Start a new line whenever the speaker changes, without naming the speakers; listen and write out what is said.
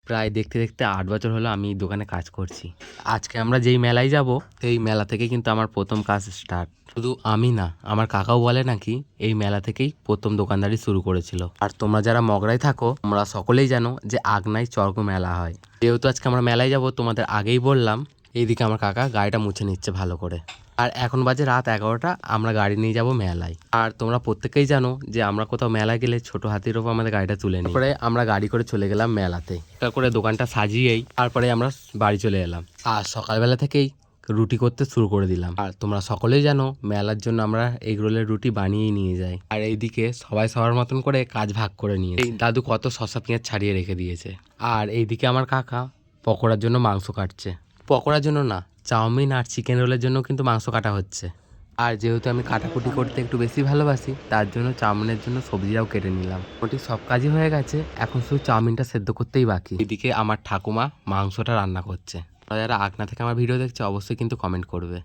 প্রায় দেখতে দেখতে 8 বছর হলো আমি এই দোকানে কাজ করছি। আজকে আমরা যেই মেলায় যাব, এই মেলা থেকে কিন্তু আমার প্রথম কাজ স্টার্ট। শুধু আমি না, আমার কাকাও বলে নাকি এই মেলা থেকেই প্রথম দোকানদারি শুরু করেছিল। আর তোমরা যারা মগরায় থাকো, তোমরা সকলেই জানো যে আগনায় চর্ক মেলা হয়। যেহেতু আজকে আমরা মেলায় যাব, তোমাদের আগেই বললাম। এইদিকে আমার কাকা গাড়িটা মুছে নিচ্ছে ভালো করে। আর এখন বাজে রাত 11টা, আমরা গাড়ি নিয়ে যাব মেলায়। আর তোমরা প্রত্যেকেই জানো যে আমরা কোথাও মেলায় গেলে ছোট হাতির ওপর আমাদের গাড়িটা তুলে নিই। তারপরে আমরা গাড়ি করে চলে গেলাম মেলাতে। একটা করে দোকানটা সাজিয়েই তারপরে আমরা বাড়ি চলে এলাম। আর সকালবেলা থেকেই রুটি করতে শুরু করে দিলাম। আর তোমরা সকলেই জানো মেলার জন্য আমরা এগ রোলের রুটি বানিয়েই নিয়ে যাই। আর এইদিকে সবাই সবার মতন করে কাজ ভাগ করে নিয়ে এই দাদু কত শসা পেঁয়াজ ছাড়িয়ে রেখে দিয়েছে। আর এইদিকে আমার কাকা পকোড়ার জন্য মাংস কাটছে। পকোড়ার জন্য না, চাউমিন আর চিকেন রোলের জন্য কিন্তু মাংস কাটা হচ্ছে। আর যেহেতু আমি কাটাকুটি করতে একটু বেশি ভালোবাসি, তার জন্য চাউমিনের জন্য সবজিটাও কেটে নিলাম। মোটামুটি সব কাজই হয়ে গেছে, এখন শুধু চাউমিনটা সেদ্ধ করতেই বাকি। এদিকে আমার ঠাকুমা মাংসটা রান্না করছে। যারা আগনা থেকে আমার ভিডিও দেখছে অবশ্যই কিন্তু কমেন্ট করবে।